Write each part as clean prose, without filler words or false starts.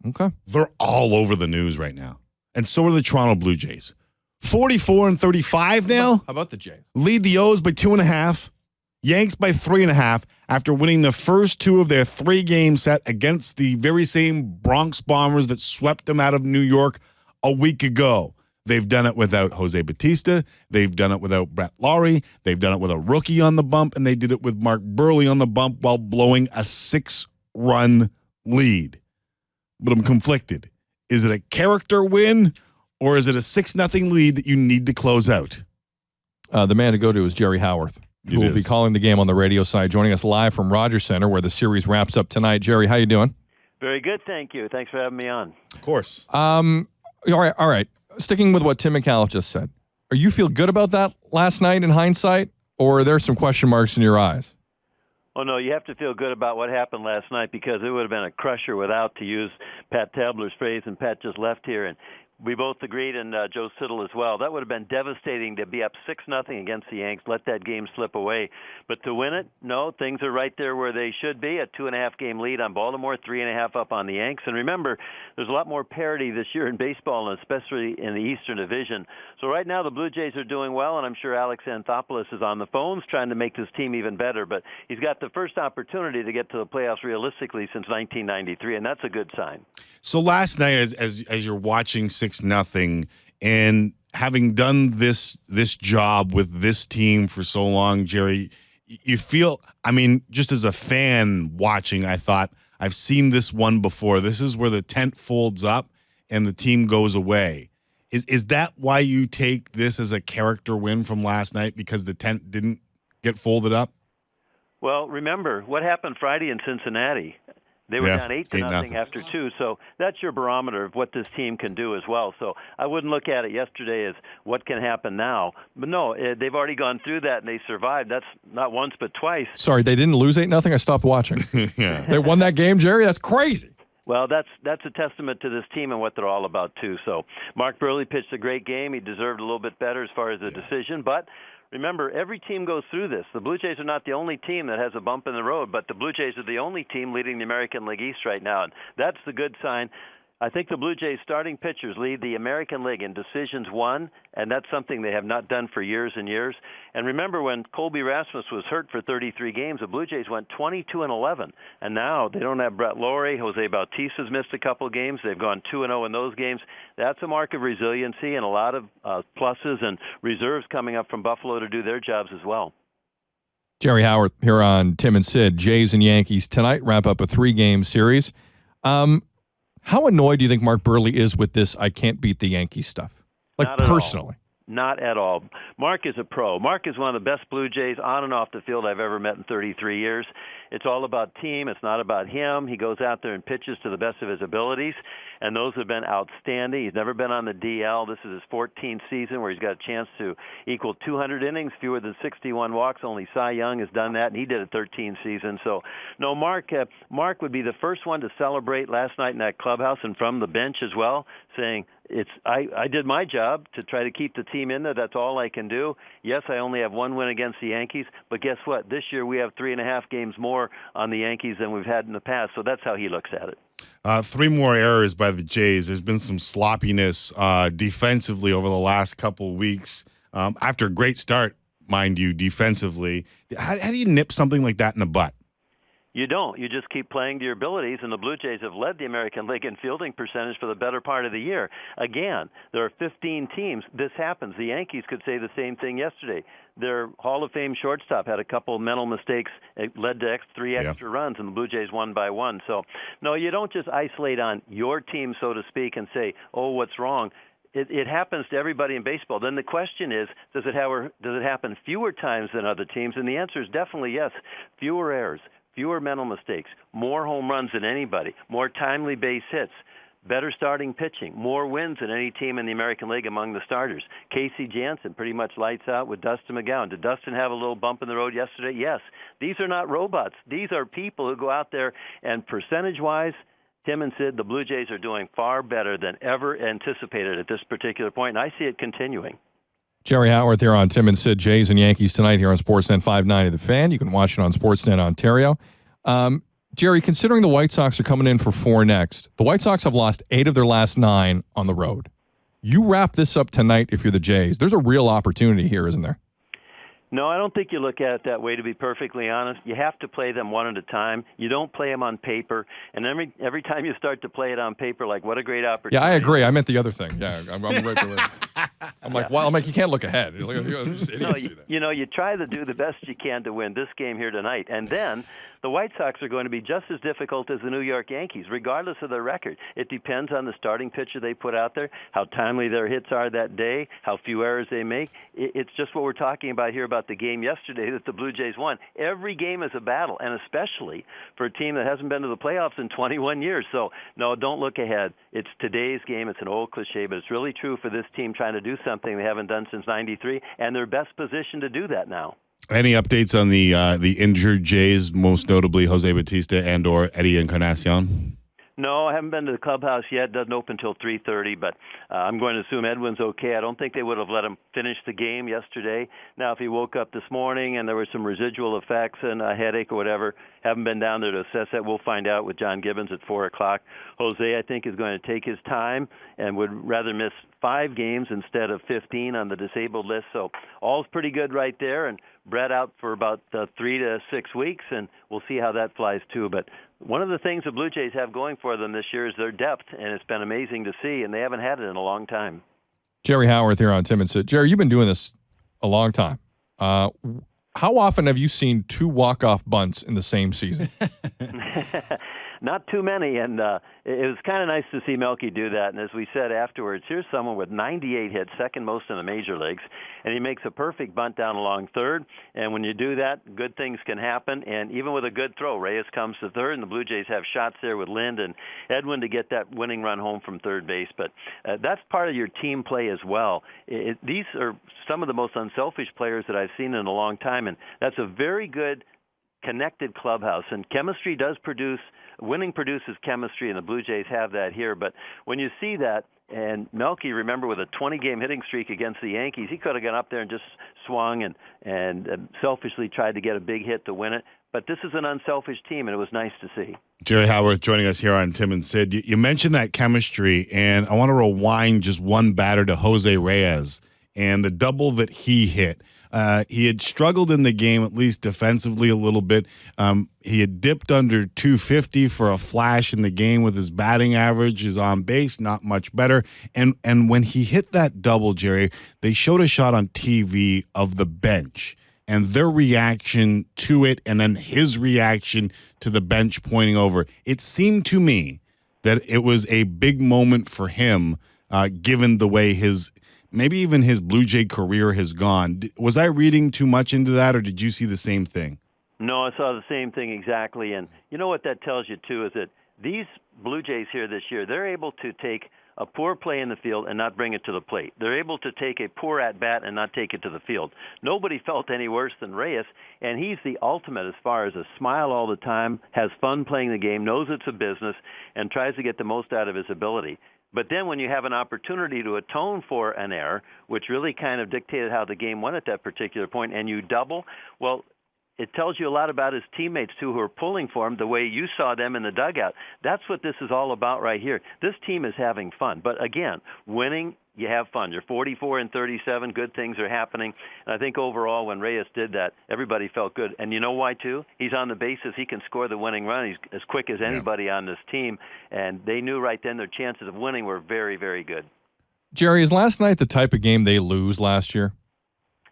Okay. They're all over the news right now. And so are the Toronto Blue Jays. 44-35 now. How about the Jays? Lead the O's by 2.5. Yanks by 3.5 after winning the first two of their 3-game set against the very same Bronx Bombers that swept them out of New York a week ago. They've done it without Jose Bautista. They've done it without Brett Lawrie. They've done it with a rookie on the bump, and they did it with Mark Burley on the bump while blowing a 6-run lead. But I'm conflicted. Is it a character win, or is it a 6-0 lead that you need to close out? The man to go to is Jerry Howarth, who will be calling the game on the radio side, joining us live from Rogers Center, where the series wraps up tonight. Jerry, how you doing? Very good, thank you. Thanks for having me on. Of course. All right. Sticking with what Tim McAuliffe just said, are you feel good about that last night in hindsight, or are there some question marks in your eyes? Oh, no, you have to feel good about what happened last night because it would have been a crusher without, to use Pat Tabler's phrase, and Pat just left here, and we both agreed, and Joe Siddle as well. That would have been devastating to be up 6-0 against the Yanks, let that game slip away. But to win it, no, things are right there where they should be. A 2.5-game lead on Baltimore, 3.5 up on the Yanks. And remember, there's a lot more parity this year in baseball, and especially in the Eastern Division. So right now the Blue Jays are doing well, and I'm sure Alex Anthopoulos is on the phones trying to make this team even better. But he's got the first opportunity to get to the playoffs realistically since 1993, and that's a good sign. So last night, as you're watching 6-0, and having done this job with this team for so long, Jerry, you feel, I mean, just as a fan watching, I thought, I've seen this one before. This is where the tent folds up and the team goes away. Is that why you take this as a character win from last night, because the tent didn't get folded up? Well, remember what happened Friday in Cincinnati. They were down 8-0 after 2, so that's your barometer of what this team can do as well. So I wouldn't look at it yesterday as what can happen now. But no, they've already gone through that, and they survived. That's not once but twice. Sorry, they didn't lose 8-0? I stopped watching. Yeah. They won that game, Jerry? That's crazy. Well, that's a testament to this team and what they're all about, too. So Mark Burley pitched a great game. He deserved a little bit better as far as the decision, but remember, every team goes through this. The Blue Jays are not the only team that has a bump in the road, but the Blue Jays are the only team leading the American League East right now, and that's the good sign. I think the Blue Jays starting pitchers lead the American League in decisions won, and that's something they have not done for years and years. And remember, when Colby Rasmus was hurt for 33 games, the Blue Jays went 22-11, and now they don't have Brett Lawrie. Jose Bautista's missed a couple games. They've gone 2-0 in those games. That's a mark of resiliency and a lot of pluses and reserves coming up from Buffalo to do their jobs as well. Jerry Howarth here on Tim and Sid. Jays and Yankees tonight wrap up a 3-game series. How annoyed do you think Mark Burley is with this I can't beat the Yankees stuff? Like, personally. Not at all. Mark is a pro. Mark is one of the best Blue Jays on and off the field I've ever met in 33 years. It's all about team. It's not about him. He goes out there and pitches to the best of his abilities, and those have been outstanding. He's never been on the DL. This is his 14th season where he's got a chance to equal 200 innings, fewer than 61 walks. Only Cy Young has done that, and he did it 13 seasons. So, no, Mark would be the first one to celebrate last night in that clubhouse and from the bench as well, saying, I did my job to try to keep the team in there. That's all I can do. Yes, I only have one win against the Yankees, but guess what? This year we have 3.5 games more on the Yankees than we've had in the past, so that's how he looks at it. 3 more errors by the Jays. There's been some sloppiness defensively over the last couple of weeks. After a great start, mind you, defensively. How do you nip something like that in the butt? You don't. You just keep playing to your abilities, and the Blue Jays have led the American League in fielding percentage for the better part of the year. Again, there are 15 teams. This happens. The Yankees could say the same thing yesterday. Their Hall of Fame shortstop had a couple of mental mistakes. It led to 3 extra runs, and the Blue Jays won by 1. So, no, you don't just isolate on your team, so to speak, and say, oh, what's wrong? It happens to everybody in baseball. Then the question is, does it happen fewer times than other teams? And the answer is definitely yes. Fewer errors, fewer mental mistakes, more home runs than anybody, more timely base hits, better starting pitching, more wins than any team in the American League among the starters. Casey Jansen pretty much lights out with Dustin McGowan. Did Dustin have a little bump in the road yesterday? Yes. These are not robots. These are people who go out there, and percentage-wise, Tim and Sid, the Blue Jays are doing far better than ever anticipated at this particular point, and I see it continuing. Jerry Howarth here on Tim and Sid, Jays and Yankees tonight here on Sportsnet 590 The Fan. You can watch it on Sportsnet Ontario. Jerry, considering the White Sox are coming in for 4 next, the White Sox have lost 8 of their last 9 on the road. You wrap this up tonight if you're the Jays. There's a real opportunity here, isn't there? No, I don't think you look at it that way, to be perfectly honest. You have to play them one at a time. You don't play them on paper. And every time you start to play it on paper, like, what a great opportunity. Yeah, I agree. I meant the other thing. Yeah, I'm right there. I'm like, well, you can't look ahead. Just idiots do that. You try to do the best you can to win this game here tonight. And then the White Sox are going to be just as difficult as the New York Yankees, regardless of their record. It depends on the starting pitcher they put out there, how timely their hits are that day, how few errors they make. It's just what we're talking about here about the game yesterday that the Blue Jays won. Every game is a battle, and especially for a team that hasn't been to the playoffs in 21 years. So, no, don't look ahead. It's today's game. It's an old cliche, but it's really true for this team trying to do something they haven't done since '93, and they're best positioned to do that now. Any updates on the injured Jays, most notably Jose Bautista and/or Eddie Encarnacion? No, I haven't been to the clubhouse yet. It doesn't open until 3:30, but I'm going to assume Edwin's okay. I don't think they would have let him finish the game yesterday. Now, if he woke up this morning and there were some residual effects and a headache or whatever, haven't been down there to assess that. We'll find out with John Gibbons at 4 o'clock. Jose, I think, is going to take his time and would rather miss 5 games instead of 15 on the disabled list. So all's pretty good right there. And Brett out for about 3 to 6 weeks, and we'll see how that flies too. But one of the things the Blue Jays have going for them this year is their depth, and it's been amazing to see, and they haven't had it in a long time. Jerry Howarth here on Tim and Sid. Jerry, you've been doing this a long time. How often have you seen 2 walk-off bunts in the same season? Not too many, and it was kind of nice to see Melky do that. And as we said afterwards, here's someone with 98 hits, second most in the major leagues, and he makes a perfect bunt down along third. And when you do that, good things can happen. And even with a good throw, Reyes comes to third, and the Blue Jays have shots there with Lind and Edwin to get that winning run home from third base. But that's part of your team play as well. These are some of the most unselfish players that I've seen in a long time, and that's a very good connected clubhouse. And chemistry does produce. Winning produces chemistry, and the Blue Jays have that here. But when you see that, and Melky, remember, with a 20-game hitting streak against the Yankees, he could have gone up there and just swung and selfishly tried to get a big hit to win it. But this is an unselfish team, and it was nice to see. Jerry Howarth joining us here on Tim and Sid. You mentioned that chemistry, and I want to rewind just one batter to Jose Reyes and the double that he hit. He had struggled in the game, at least defensively, a little bit. He had dipped under 250 for a flash in the game with his batting average. His on base, not much better. And when he hit that double, Jerry, they showed a shot on TV of the bench and their reaction to it, and then his reaction to the bench pointing over. It seemed to me that it was a big moment for him, given the way maybe even his Blue Jay career has gone. Was I reading too much into that, or did you see the same thing? No, I saw the same thing exactly. And you know what that tells you, too, is that these Blue Jays here this year, they're able to take a poor play in the field and not bring it to the plate. They're able to take a poor at-bat and not take it to the field. Nobody felt any worse than Reyes, and he's the ultimate as far as a smile all the time, has fun playing the game, knows it's a business, and tries to get the most out of his ability. But then when you have an opportunity to atone for an error, which really kind of dictated how the game went at that particular point, and you double, well, it tells you a lot about his teammates, too, who are pulling for him the way you saw them in the dugout. That's what this is all about right here. This team is having fun. But, again, winning, you have fun. You're 44-37. Good things are happening. And I think overall when Reyes did that, everybody felt good. And you know why, too? He's on the bases. He can score the winning run. He's as quick as anybody on this team. And they knew right then their chances of winning were very, very good. Jerry, is last night the type of game they lose last year?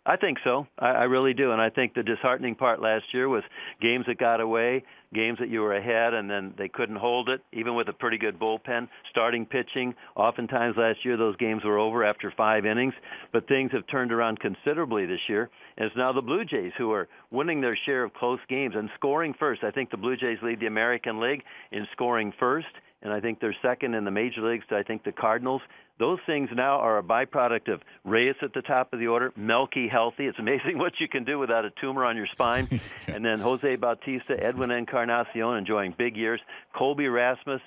I think so. I really do. And I think the disheartening part last year was games that got away, games that you were ahead, and then they couldn't hold it, even with a pretty good bullpen. Starting pitching, oftentimes last year those games were over after 5 innings. But things have turned around considerably this year. And it's now the Blue Jays who are winning their share of close games and scoring first. I think the Blue Jays lead the American League in scoring first. And I think they're second in the major leagues to, I think, the Cardinals. Those things now are a byproduct of Reyes at the top of the order, Melky healthy. It's amazing what you can do without a tumor on your spine. And then Jose Bautista, Edwin Encarnacion enjoying big years. Colby Rasmus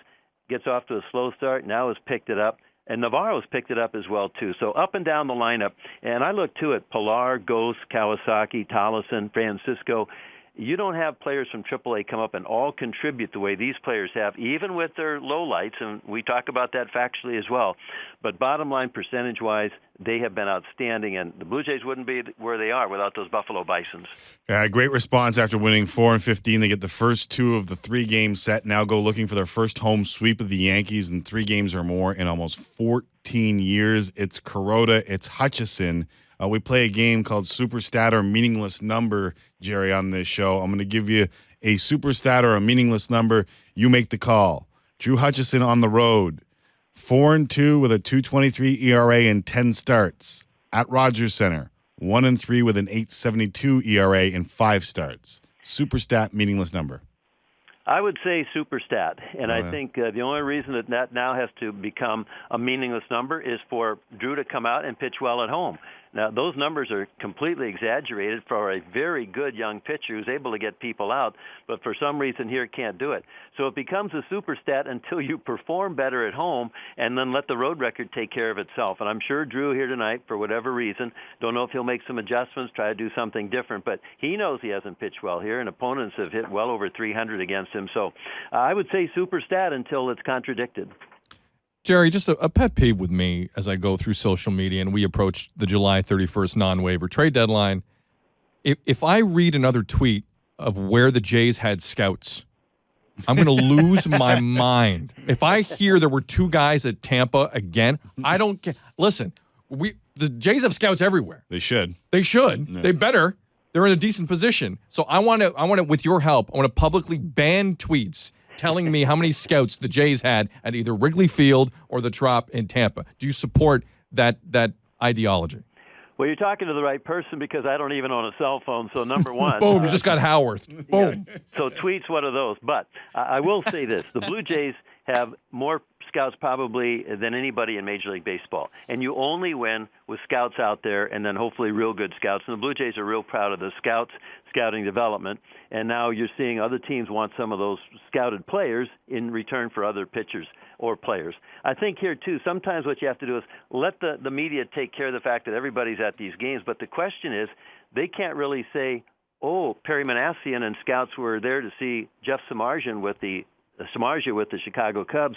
gets off to a slow start, now has picked it up. And Navarro's picked it up as well, too. So up and down the lineup. And I look, too, at Pilar, Ghost, Kawasaki, Tollison, Francisco. you don't have players from AAA come up and all contribute the way these players have, even with their lowlights, and we talk about that factually as well. But bottom line, percentage-wise, they have been outstanding, and the Blue Jays wouldn't be where they are without those Buffalo Bisons. Great response after winning 4-15. They get the first 2 of the 3-game set. Now go looking for their first home sweep of the Yankees in 3 games or more in almost 14 years. It's Kuroda. It's Hutchison. We play a game called Super Stat or Meaningless Number, Jerry, on this show. I'm going to give you a super stat or a meaningless number. You make the call. Drew Hutchison on the road. 4-2 with a 2.23 ERA and 10 starts. At Rogers Center, 1-3 with an 8.72 ERA and 5 starts. Super stat, meaningless number. I would say super stat, and I think the only reason that now has to become a meaningless number is for Drew to come out and pitch well at home. Now, those numbers are completely exaggerated for a very good young pitcher who's able to get people out, but for some reason here can't do it. So it becomes a super stat until you perform better at home and then let the road record take care of itself. And I'm sure Drew here tonight, for whatever reason, don't know if he'll make some adjustments, try to do something different, but he knows he hasn't pitched well here, and opponents have hit well over 300 against him. So I would say super stat until it's contradicted. Jerry, just a pet peeve with me as I go through social media and we approach the July 31st non-waiver trade deadline. If I read another tweet of where the Jays had scouts, I'm going to lose my mind. If I hear there were 2 guys at Tampa again, I don't care. Listen, the Jays have scouts everywhere. They should. They should. Yeah. They better. They're in a decent position. So I want to, with your help, I want to publicly ban tweets telling me how many scouts the Jays had at either Wrigley Field or the Trop in Tampa. Do you support that ideology? Well, you're talking to the right person because I don't even own a cell phone. So number one. Boom, you just got Howarth. Boom. Yeah, so tweets, one of those. But I will say this. The Blue Jays have more scouts probably than anybody in Major League Baseball. And you only win with scouts out there and then hopefully real good scouts. And the Blue Jays are real proud of the scouting development. And now you're seeing other teams want some of those scouted players in return for other pitchers or players. I think here, too, sometimes what you have to do is let the media take care of the fact that everybody's at these games. But the question is, they can't really say, oh, Perry Manassian and scouts were there to see Jeff Samardzija with the Chicago Cubs.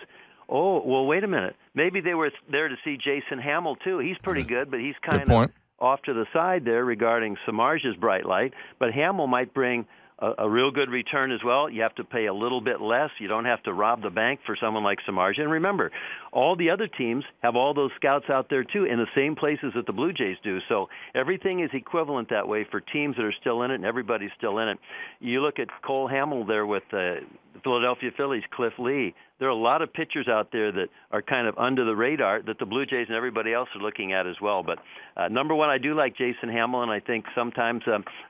Oh, well, wait a minute. Maybe they were there to see Jason Hamill, too. He's pretty good, but he's kind of off to the side there regarding Samardzija's bright light. But Hamill might bring a real good return as well. You have to pay a little bit less. You don't have to rob the bank for someone like Samardzija. And remember, all the other teams have all those scouts out there, too, in the same places that the Blue Jays do. So everything is equivalent that way for teams that are still in it, and everybody's still in it. You look at Cole Hamill there with the Philadelphia Phillies, Cliff Lee. There are a lot of pitchers out there that are kind of under the radar that the Blue Jays and everybody else are looking at as well. But number one, I do like Jason Hamill, and I think sometimes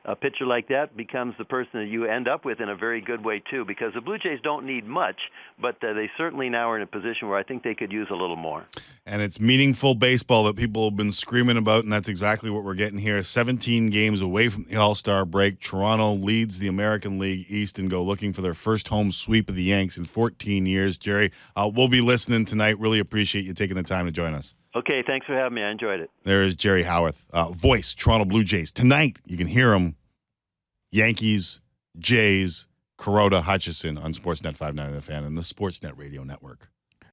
a pitcher like that becomes the person that you end up with in a very good way, too, because the Blue Jays don't need much, but they certainly now are in a position where I think they could use a little more. And it's meaningful baseball that people have been screaming about, and that's exactly what we're getting here. 17 games away from the All-Star break. Toronto leads the American League East and go looking for their first home sweep of the Yanks in 14 years. Jerry, we'll be listening tonight. Really appreciate you taking the time to join us. Okay, thanks for having me. I enjoyed it. There is Jerry Howarth, voice, Toronto Blue Jays. Tonight, you can hear him, Yankees, Jays, Kuroda, Hutchison on Sportsnet 590 The Fan and the Sportsnet Radio Network.